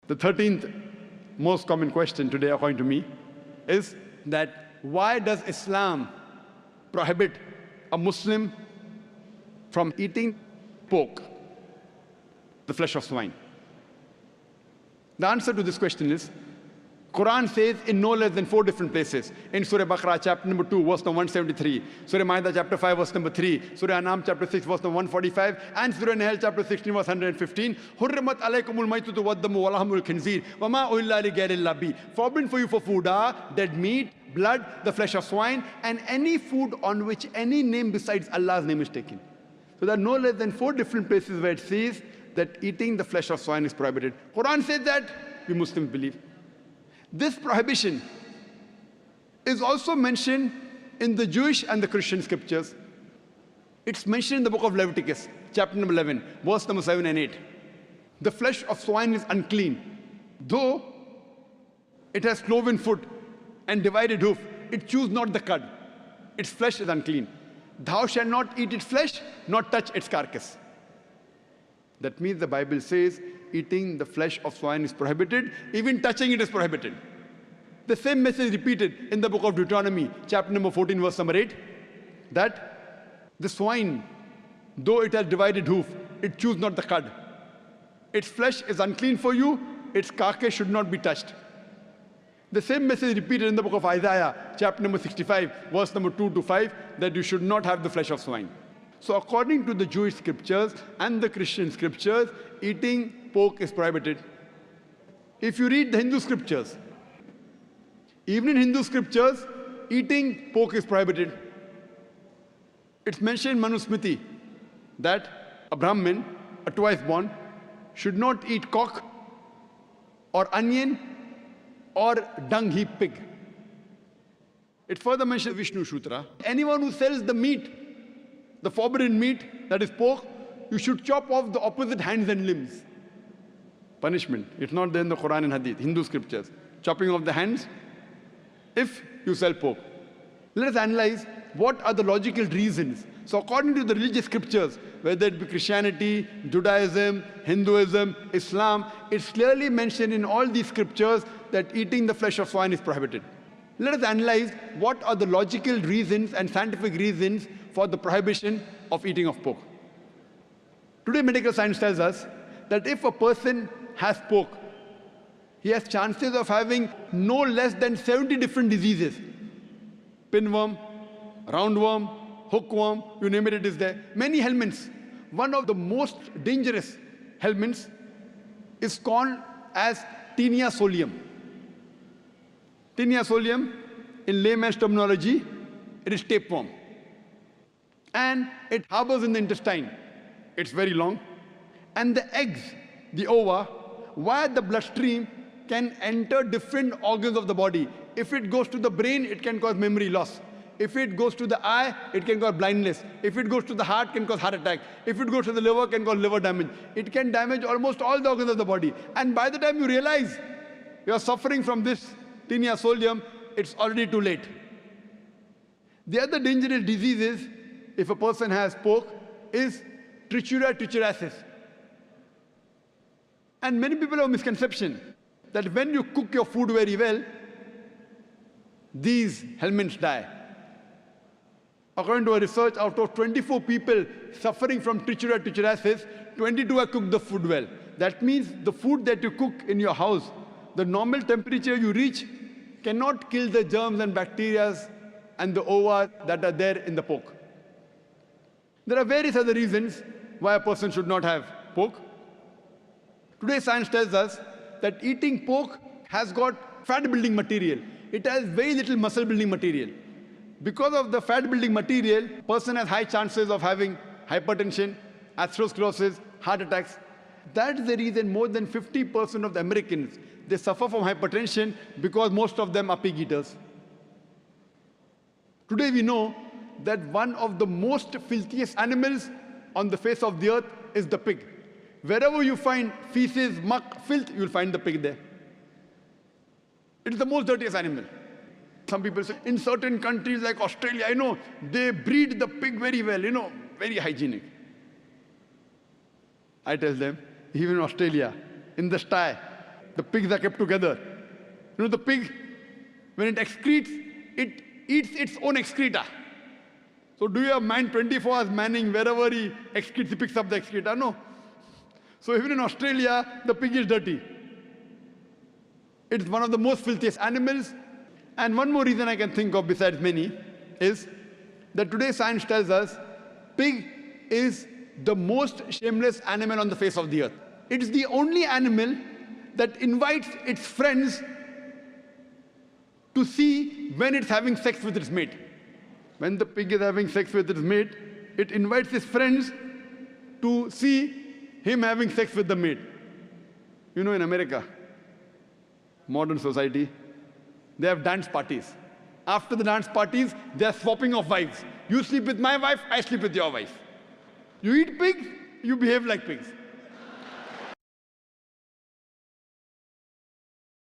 The 13th most common question today, according to me, is that why does Islam prohibit a Muslim from eating pork, the flesh of swine? The answer to this question is, Quran says in no less than 4 different places. In Surah Baqarah, chapter number 2, verse number 173. Surah Ma'idah, chapter 5, verse number 3. Surah An'am, chapter 6, verse number 145. And Surah Nahl, chapter 16, verse 115. Hurrimat alaykumul maytutu waddamu walahmul khinzir. Wama uhilla li ghayrillah bi. Forbidden for you for food are dead meat, blood, the flesh of swine, and any food on which any name besides Allah's name is taken. So there are no less than 4 different places where it says that eating the flesh of swine is prohibited. Quran says that, we Muslims believe. This prohibition is also mentioned in the Jewish and the Christian scriptures. It's mentioned in the book of Leviticus, chapter number 11, verse number 7 and 8. The flesh of swine is unclean. Though it has cloven foot and divided hoof, it chews not the cud. Its flesh is unclean. Thou shalt not eat its flesh, nor touch its carcass. That means the Bible says eating the flesh of swine is prohibited, even touching it is prohibited. The same message repeated in the book of Deuteronomy, chapter number 14, verse number 8, that the swine, though it has divided hoof, it chews not the cud. Its flesh is unclean for you, its carcass should not be touched. The same message repeated in the book of Isaiah, chapter number 65, verse number 2 to 5, that you should not have the flesh of swine. So according to the Jewish scriptures and the Christian scriptures, eating pork is prohibited. If you read the Hindu scriptures, even in Hindu scriptures, eating pork is prohibited. It's mentioned in Manusmriti that a Brahmin, a twice born, should not eat cock or onion or dung heap pig. It further mentions Vishnu Sutra. Anyone who sells the meat, the forbidden meat, that is pork, you should chop off the opposite hands and limbs. Punishment. It's not there in the Quran and Hadith, Hindu scriptures. Chopping off the hands if you sell pork. Let us analyze what are the logical reasons. So according to the religious scriptures, whether it be Christianity, Judaism, Hinduism, Islam, it's clearly mentioned in all these scriptures that eating the flesh of swine is prohibited. Let us analyze what are the logical reasons and scientific reasons for the prohibition of eating of pork. Today, medical science tells us that if a person has pork, he has chances of having no less than 70 different diseases. Pinworm, roundworm, hookworm, you name it, it is there. Many helminths. One of the most dangerous helminths is called as Taenia solium. Taenia solium, in layman's terminology, it is tapeworm. And it harbors in the intestine. It's very long. And the eggs, the ova, via the bloodstream, can enter different organs of the body. If it goes to the brain, it can cause memory loss. If it goes to the eye, it can cause blindness. If it goes to the heart, it can cause heart attack. If it goes to the liver, it can cause liver damage. It can damage almost all the organs of the body. And by the time you realize you are suffering from this Taenia solium, it's already too late. The other dangerous diseases, if a person has pork, is Trichuria trichuriasis. And many people have a misconception that when you cook your food very well, these helminths die. According to a research, out of 24 people suffering from Trichuria trichuriasis, 22 have cooked the food well. That means the food that you cook in your house, the normal temperature you reach cannot kill the germs and bacteria and the ova that are there in the pork. There are various other reasons why a person should not have pork. Today science tells us that eating pork has got fat building material. It has very little muscle building material. Because of the fat building material, person has high chances of having hypertension, atherosclerosis, heart attacks. That's the reason more than 50% of the Americans, they suffer from hypertension because most of them are pig eaters. Today we know that one of the most filthiest animals on the face of the earth is the pig. Wherever you find feces, muck, filth, you'll find the pig there. It is the most dirtiest animal. Some people say, in certain countries like Australia, they breed the pig very well, very hygienic. I tell them, even in Australia, in the sty, The pigs are kept together. You know, the pig, when it excretes, it eats its own excreta. So do you have man 24 hours manning wherever he excretes, he picks up the excreta? No. So even in Australia, the pig is dirty. It's one of the most filthiest animals. And one more reason I can think of besides many is that today science tells us pig is the most shameless animal on the face of the earth. It's the only animal that invites its friends to see when it's having sex with its mate. When the pig is having sex with its mate, it invites its friends to see him having sex with the mate. You know, in America, modern society, they have dance parties. After the dance parties, they are swapping of wives. You sleep with my wife, I sleep with your wife. You eat pig, you behave like pigs.